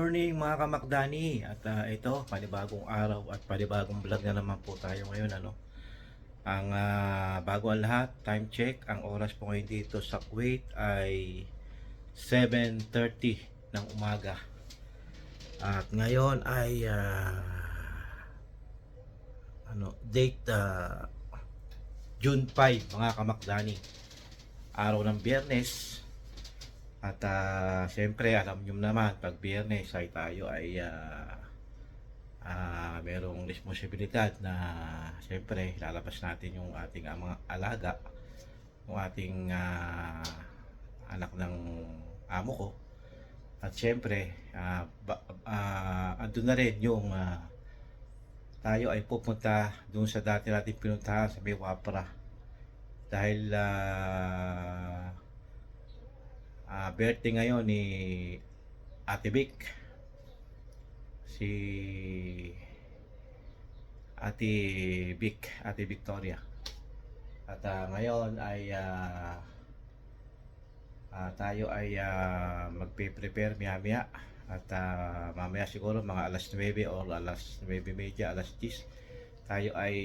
morning mga kamakdani at ito panibagong araw at panibagong vlog na naman po tayo ngayon ang bago ang lahat, time check, ang oras po ngayon dito sa Kuwait ay 7:30 ng umaga at ngayon ay date June 5 mga kamakdani, araw ng Biyernes. At siyempre alam nyo naman pag Biyernes ay tayo ay merong responsibilidad na siyempre lalabas natin yung ating mga alaga, yung ating anak ng amo ko. At siyempre andun na rin yung tayo ay pupunta doon sa dati natin pinuntahan sa may Wapra dahil birthday ngayon ni Ate Vic, si Ate Victoria. At ngayon ay tayo ay magpe-prepare maya at mamaya siguro mga alas 9 or alas 9:30, alas 10 tayo ay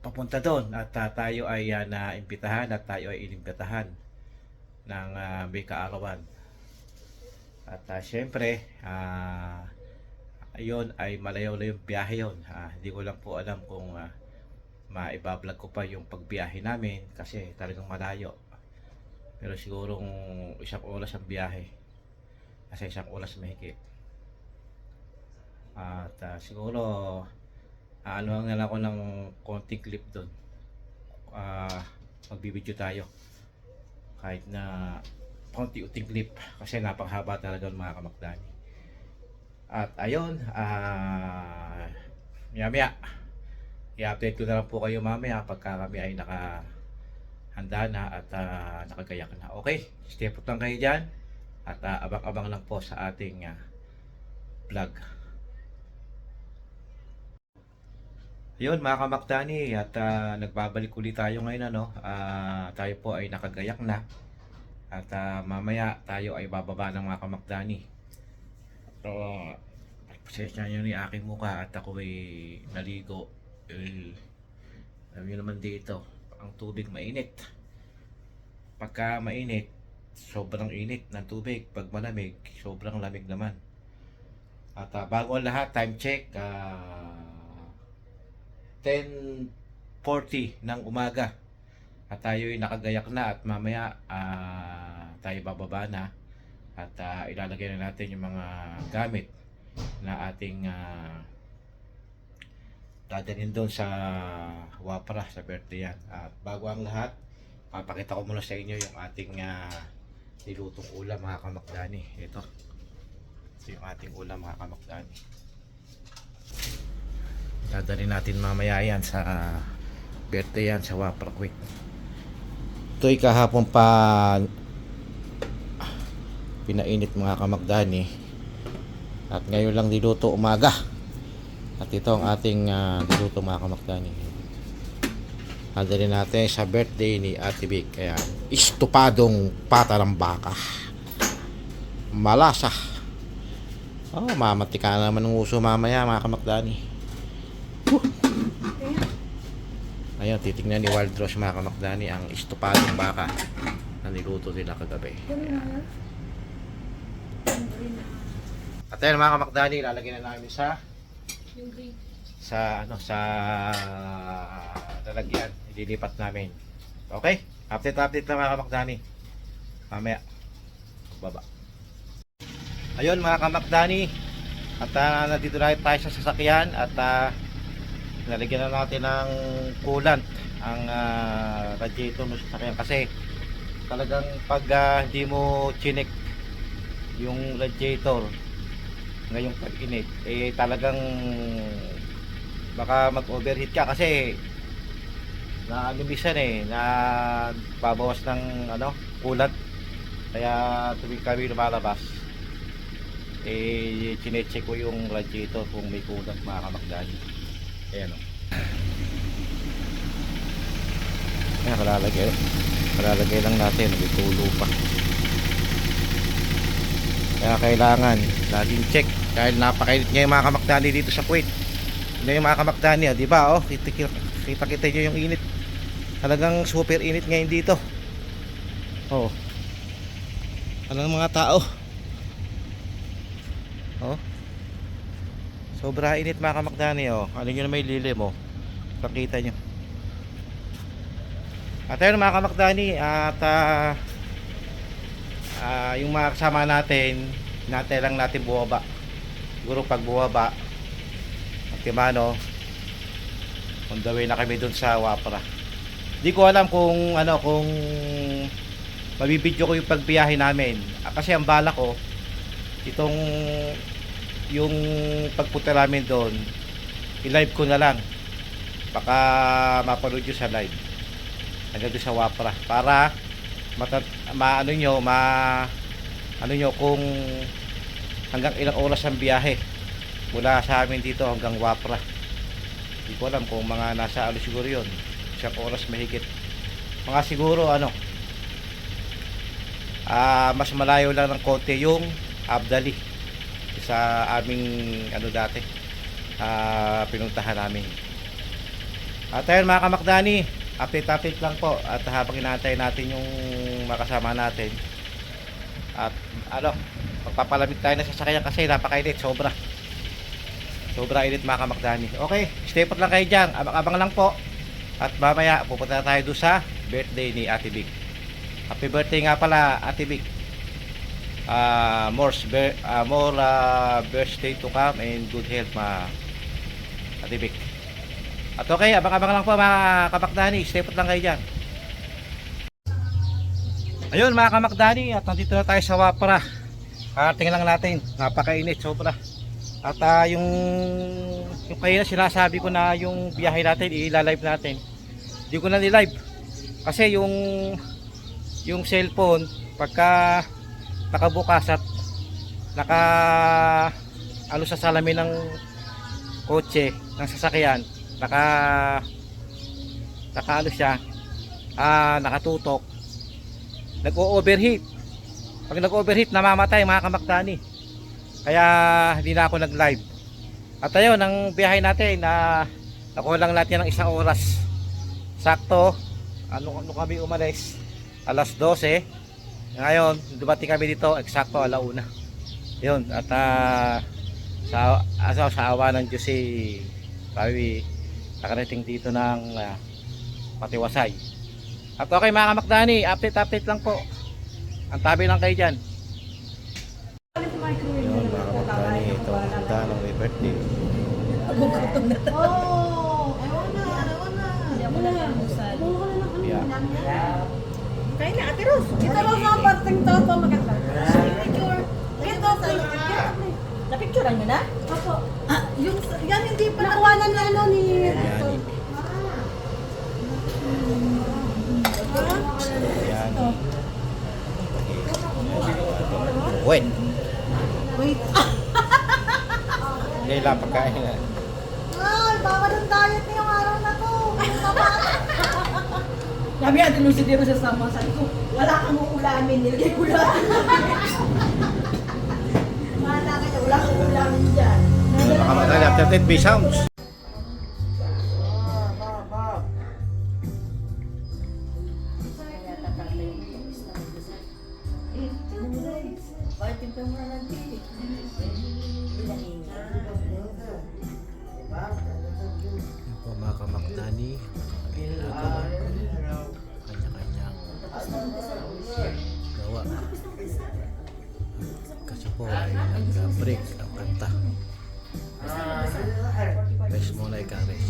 papunta doon at tayo ay naimbitahan at tayo ay inimbitahan ng may kaarawan. At syempre ayun ay malayo-layo yung biyahe yun. Hindi ko lang po alam kung maibablog ko pa yung pagbiyahe namin kasi talagang malayo, pero sigurong isang oras ang biyahe, kasi isang oras mahigit. At siguro ano lang ako ng konting clip doon, magbibideo tayo kahit na konti-uting clip kasi napakahaba talaga ng mga kamakdani. At ayun, maya i-update ko na lang po kayo mamaya pagka kami ay nakahanda na at nakagayak na. Okay, stay put lang kayo dyan at abang-abang lang po sa ating vlog. Yun mga kamakdani, at nagbabalik ulit tayo ngayon tayo po ay nakagayak na at mamaya tayo ay bababa ng mga kamakdani. So pasensya nyo ni aking mukha at ako ay naligo. Alam nyo naman dito ang tubig mainit. Pagka mainit, sobrang init ng tubig. Pag malamig, sobrang lamig naman. At bago ang lahat, time check, 10:40 ng umaga at tayo ay nakagayak na at mamaya tayo bababa na at ilalagay na natin yung mga gamit na ating dadalhin doon sa Wapra sa birthday yan. At bago ang lahat, papakita ko muna sa inyo yung ating nilutong ulam mga kamakdani. Ito yung ating ulam mga kamakdani. Dadalhin natin mamaya yan sa birthday yan sa Wapra Kuwait. Ito'y kahapon pa pinainit mga kamakdani at ngayon lang niluto umaga. At ito ang ating niluto mga kamakdani. Dadalhin natin sa birthday ni Ate Vic. Kaya istupadong pata ng baka, malasa. Mamatika naman ng uso mamaya mga kamakdani. Ayun, titignan ni Wild Rose mga kamakdani ang istupadong baka na niluto nila kagabi. At ayun mga kamakdani, lalagyan na namin sa lalagyan, ililipat namin. Okay, update na mga kamakdani mamaya baba. Ayun mga kamakdani, at nandito na tayo sa sasakyan at nalagyan na natin ng coolant ang radiator ng sasakyan kasi talagang pag hindi mo chinek yung radiator ngayong pag-init talagang baka mag-overheat ka kasi nalumisan na babawas ng coolant. Kaya tuwing kami lumalabas chinecheck ko yung radiator kung may coolant mga kamakdani. Ayan Ayan, kalalagay lang natin, may tulo pa. Kaya kailangan laging check dahil napakainit ngayon mga kamakdani dito sa Kuwait. Ngayon mga kamakdani, di ba? Oh, kita nyo yung init. Talagang super init ngayon dito. Oh. Ano ng mga tao? Oh. Sobra init mga kamakdani, oh. Ano nyo na may lilim, oh. Pakita nyo. At ayun mga kamakdani, at yung mga kasama natin, lang natin buwaba. Siguro pag buwaba, Timano, on the way na kami dun sa Wapra. Di ko alam kung kung mabibidyo ko yung pagbiyahe namin. Kasi ang bala ko, itong yung pagpunta namin doon, i-live ko na lang. Baka mapanood nyo sa live. Hanggang doon sa Wapra. Para ano nyo kung hanggang ilang oras ang biyahe mula sa amin dito hanggang Wapra. Hindi ko alam kung mga nasa siguro yun, isang oras mahigit, mga siguro mas malayo lang ng konti yung Abdali sa aming dati pinuntahan namin. At ayun mga kamakdani, update lang po. At habang inaantay natin yung makasama natin, at magpapalamig tayo na sasakyan kasi napakainit, sobra init mga kamakdani. Okay, stay put lang kayo dyan, abang lang po. At mamaya pupunta tayo doon sa birthday ni Ate Big. Happy birthday nga pala Ate Big. More birthday to come and good health Ate Big. At okay, abang lang po mga kamakdani, stay put lang kayo dyan. Ayun mga kamakdani, at nandito na tayo sa Wapra. Tingnan lang natin, napakainit, sobra. At yung kayo na sinasabi ko na yung biyahe natin, i-live natin. Hindi ko na ni-live. Kasi yung cellphone, pagka nakabukas at sa salamin ng kotse, ng sasakyan, nakatutok, nag-o-overheat. Pag nag-overheat, namamatay mga kamakdani. Kaya hindi na ako nag-live. At ayun, ang biyahe natin nakuha lang natin ng 1 oras. Sakto, kami umalis? Alas 12. Ngayon, dumating kami dito, eksakto 1:00. Yun, at sa awa ng Diyos kami nakarating dito ng Patiwasay. At okay mga kamakdani, update lang po. Ang tabi lang kayo dyan. Yun mga kamakdani, ito ang punta ng may birthday. Yeah. Kain na, Ate Ros. Ito lang sa parting to maganda. Picture. Ito, na-picturean mo na? Opo. Yan hindi pa nakuhanan na ni... Wait. Wait. Kailan pagkain na. Ay, bawal ang diet ngayong araw na to. Sabi natin nung si Dero sa sama, sabi ko, wala kang uulamin, nilagay ko lang. Wala ka wala kang uulamin dyan. Baka madali after 10 sounds. Mga kamakdani, kanya-kanyang gawa. Kasi po ay nag-break ang kanta. Rest muna ika-rest.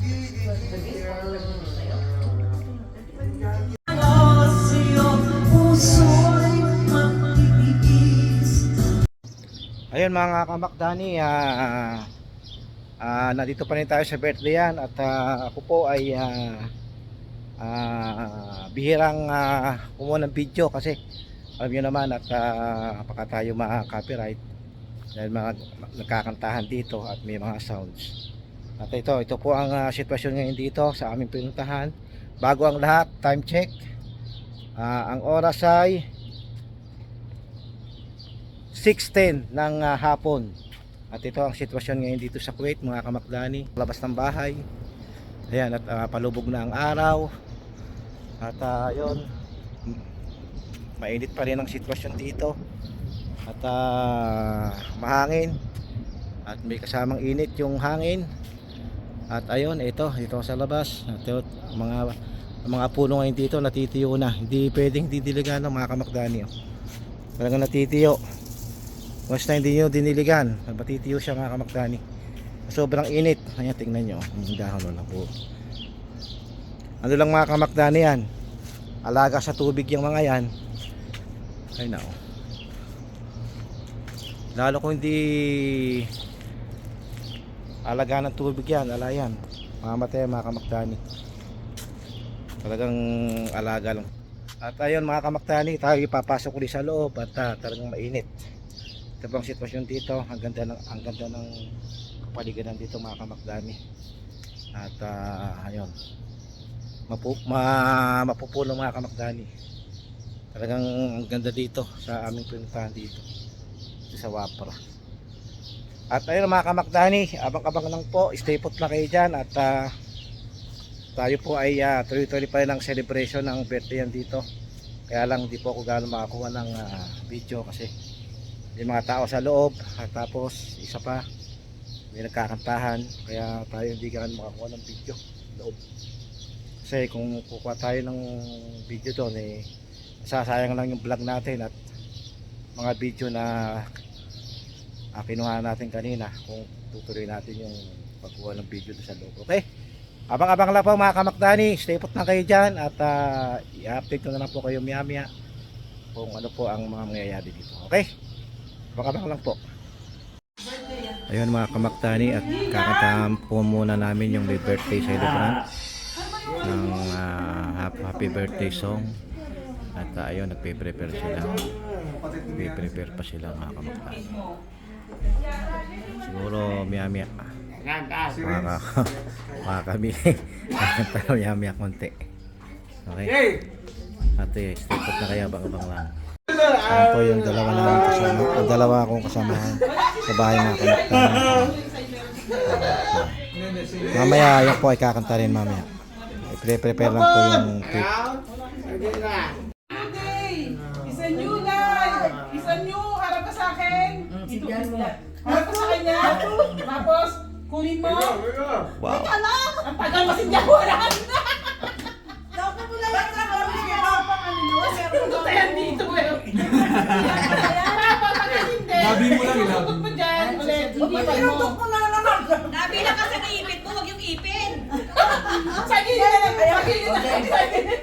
Ayun mga kamakdani, nandito pa rin tayo sa birthday yan. At ako po ay bihirang kumuha ng video kasi alam nyo naman at baka tayo ma-copyright dahil mga nagkakantahan dito at may mga sounds. At ito po ang sitwasyon ngayon dito sa aming pinuntahan. Bago ang lahat, time check. Ang oras ay 6:10 ng hapon. At ito ang sitwasyon ngayon dito sa Kuwait, mga kamakdani. Labas ng bahay. Ayan, at palubog na ang araw. At yun, mainit pa rin ang sitwasyon dito. At mahangin. At may kasamang init yung hangin. At ayun, ito sa labas. At ito, mga puno ngayon dito natitiyo na. Hindi pwedeng didiligan ng mga kamakdani. Talagang natitiyo. Basta hindi nyo diniligan, matitiyo siya mga kamakdani. Sobrang init. Ayan, tingnan nyo. Ang dahon na po. Ano lang mga kamakdani yan? Alaga sa tubig yung mga yan. Ay nao. Lalo kung hindi alaga ng tubig yan, ala yan. Mamatay mga kamakdani. Talagang alaga lang. At ayun mga kamakdani, tayo ipapasok ulit sa loob at talagang mainit. Ito pang sitwasyon dito, ang ganda ng kapaligiran dito mga kamakdani. At ayun, mapupuno mga kamakdani. Talagang ang ganda dito sa aming pinuntahan dito sa Wapra. At ayun mga kamakdani, abang-abang lang po, stay put na kayo dyan. At tayo po ay tuloy-tuloy pa rin ang celebration ng birthday yan dito. Kaya lang di po ako gano'n makakuha ng video kasi yung mga tao sa loob. At tapos isa pa, may nagkakantahan, kaya tayo hindi gano'n makakuha ng video loob. Kasi kung kukuha tayo ng video doon, sasayang lang yung vlog natin at mga video na kinuha natin kanina kung tutuloy natin yung pagkuha ng video doon sa loob. Okay? Abang-abang lang po mga kamakdani, stay put na kayo dyan at i-update ko na lang po kayo maya-maya kung ano po ang mga mangyayari dito. Okay? Abang-abang lang po. Ayun mga kamakdani, at kakantahan po muna namin yung birthday celebrant ng happy birthday song. At ayun, nagpe-prepare sila. Nagpe-prepare pa sila mga kamakdani. Siguro maya-maya kami tayo maya-maya konti. Okay? Ate, stay put na kaya, abang-abang lang. Ayan po yung dalawa namin kasama, dalawa akong kasamahan sa bahay mga kamakdani. Mamaya yan po ay kakanta rin mamaya. I-prepare lang po yung cake. Isa new life! Isa new, harap ka sa akin! Harap ka sa kanya! Tapos, kunin mo! Wow. Ang tagal mo sinyahuran! Dapat mo lang yung sabi niya, Papa, Tayan dito eh! Papa, bakit hindi? Labi mo lang, ilabi. Tutok mo dyan ulit! Hindi pa mo! Tutok ko na naman. Nabi na kasi ng ipin mo, huwag yung ipin. Sa gilid na lang! Sa gilid na lang! Sa gilid!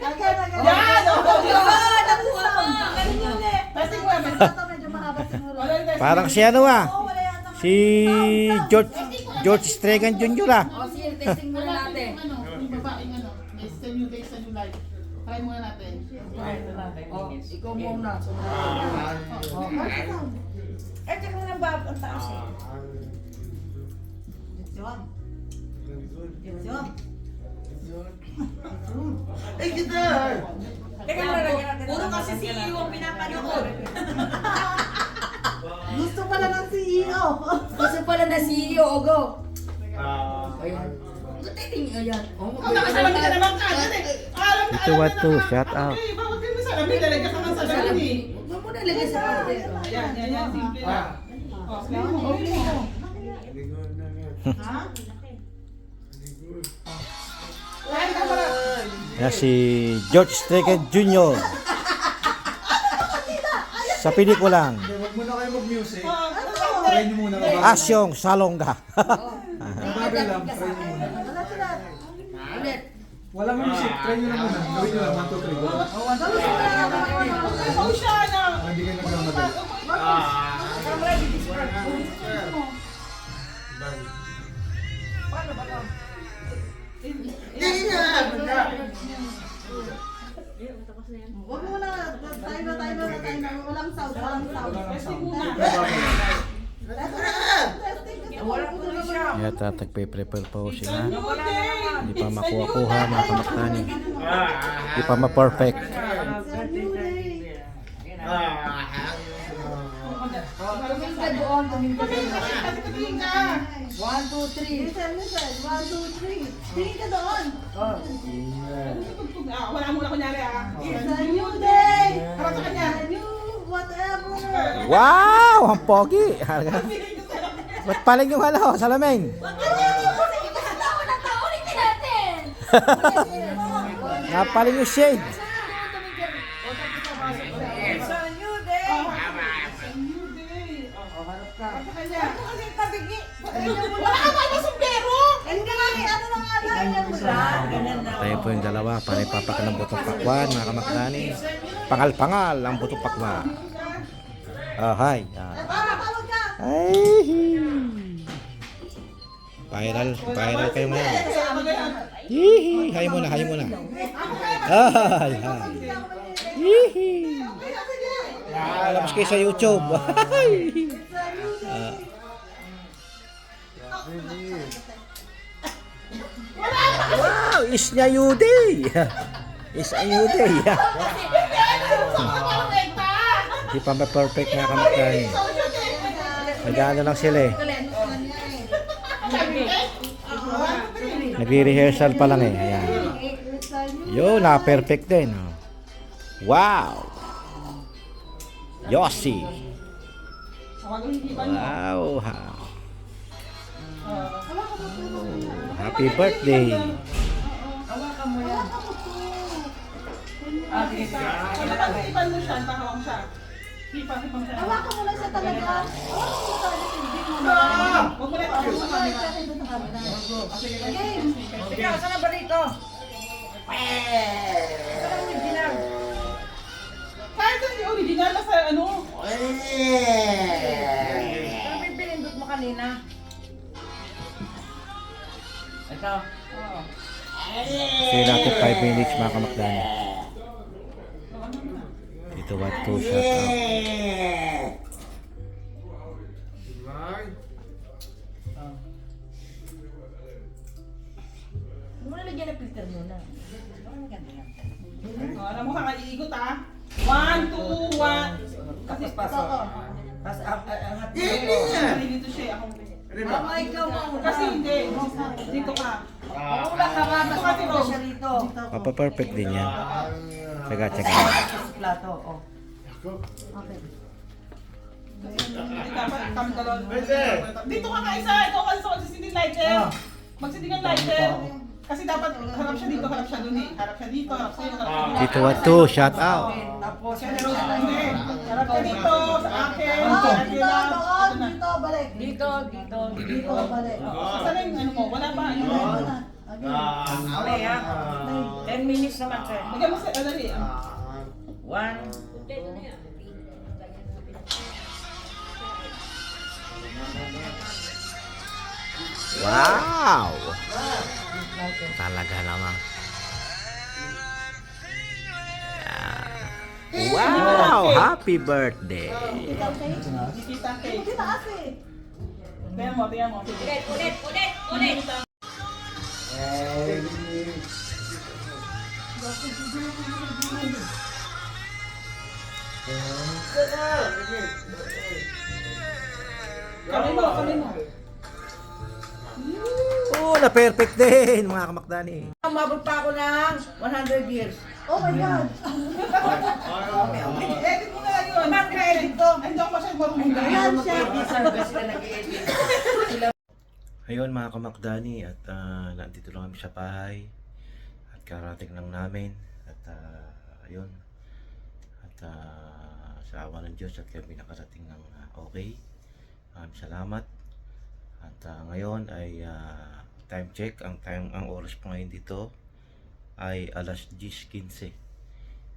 Yan! Ah, nakuha mo. Galing yun eh. Testing mo naman! Ito medyo mahaba siguro. Parang si ano Wala yata. si George Stregan Jr. O sige, testing muna natin. Yung babaeng ano, sa new day, sa new life. Try muna natin. O, ikaw muna. Eh, tsaka mo nang bab ang taas eh. Ay, kita! Teka lang, lagyan natin. Puro kasi si Iyo ang pinapanood. Gusto pala ng CEO. Gusto pala na si Iyo, Ogo. Ayan. Titingin, ayan. Kung nakasalamin ka naman kagad eh. Alam na Ito what to, shut up. Okay, bawag kayo masalamin. Talaga ka ng salamin eh. Huwag mo nalagay sa parte. Yan, simple lang. O, sige mo, okay mo. Ha? Lahat ka pala. Yan si George Stregan Jr. Sa pelikulang Huwag muna kayo mag-music. Try nyo muna. Asyong Salonga. Bagay lang, try nyo muna. Ulit. Walang music, try nyo lang muna. Gawin nyo lang, 1, 2, 3, go. Oh, siya na. Hindi kayo nagmamadali. Huwag mo na. Tayo na. Walang sound. Testing muna. Yan, tagpe-prepare pa ho sila. New day. Hindi pa makuha-kuha mga kamakdani. Hindi pa ma-perfect. Tumingin ka doon, tumingin ka doon. Kasi katingin ka. 1, 2, 3. Listen, listen. 1, 2, 3. Tingin ka doon. Oh. Wala muna kunyari ah. It's a new day. Harap sa kanya. A new whatever. Wow! Ang pogi! Ba't paling yung salamin? Napaling yung shade. It's a new day. New day. Harap ka. Harap sa kanya. Kasi tabigi. Wala ka pa na sumbero. Hindi, ano na nga ganyan mo lang. Ganyan lang. Tayo po yung dalawa, panay papak ng butong pakwan, mga kamakdani. Pangal-pangal ang butong pakwa. Oh, hi. Tawag ka. Ay! Viral kayo ngayon. Hihi! Hay muna, hay muna. Ay, hi. Hihi! Labas kayo sa YouTube. Ay! Wow! Is niya Yuday! Is a Yuday! Hindi pa ma-perfect nga kamakdani. Nag-ano lang sila eh. Nagre-rehearsal pa lang eh. Ayan. Yo, na-perfect din. Oh. Wow! Yossi! Wow! Happy birthday! Ipan mo siya, tahawak mo siya. Ipan mo siya. Hawakan mo lang siya talaga. Hawakan mo talaga. Hindi mo Huwag mo na ito. Ikaw, saan na ba rito? Saan ang original? Kahit hindi original na sa ano. Saan may pinindot mo kanina? Ito. Oo. Sige natin 5 minutes mga kamakdani. Dito what to shut up. Ano mo nalagyan ng filter muna? Alam mo ka iigot ah. 1, 2, 1. Kasi Pasok. Pas angat mo. dito siya. Ako. Mama, ikaw mo. Kasi hindi. Dito ka. Wala ka ba? Mas maganda siya rito. Papa-perfect din yan. Tsaga. Sa plato, oh. Dito ka kaisa. Ikaw kasi sa magsisinding lighter. Magsisinding ang lighter. Kasi dapat harap siya dito, harap siya dun eh. Harap siya dito, harap siya dito, harap siya dito. Dito what to shut out. Tapos, Pero hindi. Harap ka dito, sa akin. Ah, At dito, yun doon, na. dito, balik. dito. Dito, balik. Saan yung ano mo? Wala pa. Ano? Wala na. Again. Okay, ha? 10 minutes naman, sir. Bigyan mo sa dali. 1. Wow! Talaga naman. Yeah. Wow! Happy birthday! Ikaw, okay? Hindi kita cake. Hindi taas eh. Tingnan mo, tingnan mo. Ulit. Kami mo. Oh, na-perfect din mga kamakdani. Umabot pa ako ng 100 years. Oh my God. Edit mo na lang yun. Bakit na-edit to? Ay, hindi ako masyadong marunong. Ayan siya. Sila nag-edit. Ayun mga kamakdani at nandito lang kami sa bahay at karating lang namin at ayun at sa awa ng Diyos at kami nakarating ng okay. Salamat at ngayon ay time check, ang oras po ngayon dito ay alas 10:15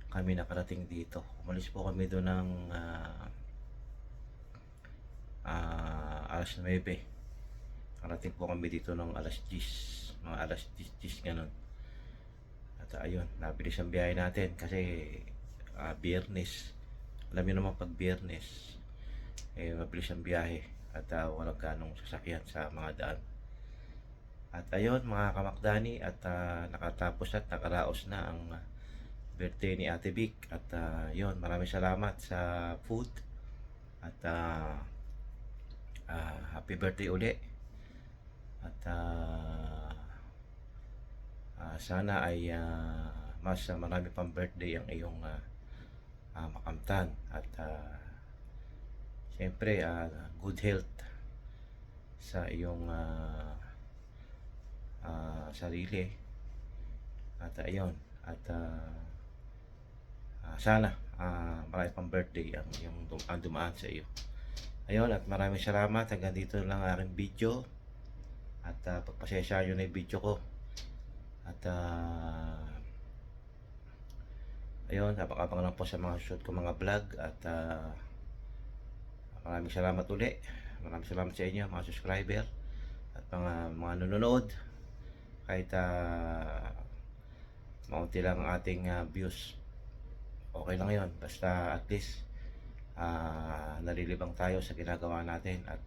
kami nakarating dito. Umalis po kami doon ng alas 9. Karating po kami dito ng alas 10, mga alas 10 ganun. At ayun, nabilis ang biyahe natin kasi Biyernes. Alam niyo naman pag Biyernes, mabilis ang biyahe at walang ganong sasakyan sa mga daan. At ayun mga kamakdani at nakatapos at nakaraos na ang birthday ni Ate Vic at yun, maraming salamat sa food At happy birthday uli. At sana ay mas marami pang birthday ang iyong makamtan. At siyempre good health sa iyong sarili. At ayun, at sana marami pang birthday ang iyong dumaan sa iyo. Ayun, at maraming salamat. Hanggang dito lang ang aking video. At pagpasensya nyo na yung video ko. At ayun, abang-abang lang po sa mga shoot ko, mga vlog. At maraming salamat uli. Maraming salamat sa inyo, mga subscriber at mga nanonood. Kahit maunti lang ang ating views, okay lang yun. Basta at least nalilibang tayo sa ginagawa natin at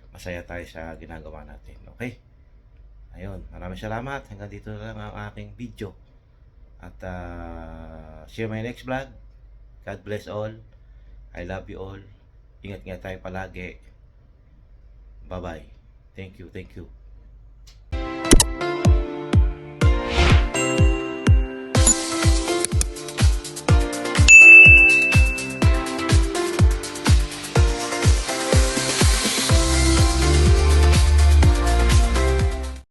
masaya tayo sa ginagawa natin. Okay? Ayun, maraming salamat. Hanggang dito na lang ang aking video. At see you my next vlog. God bless all. I love you all. Ingat-ingat tayo palagi. Bye-bye. Thank you, thank you.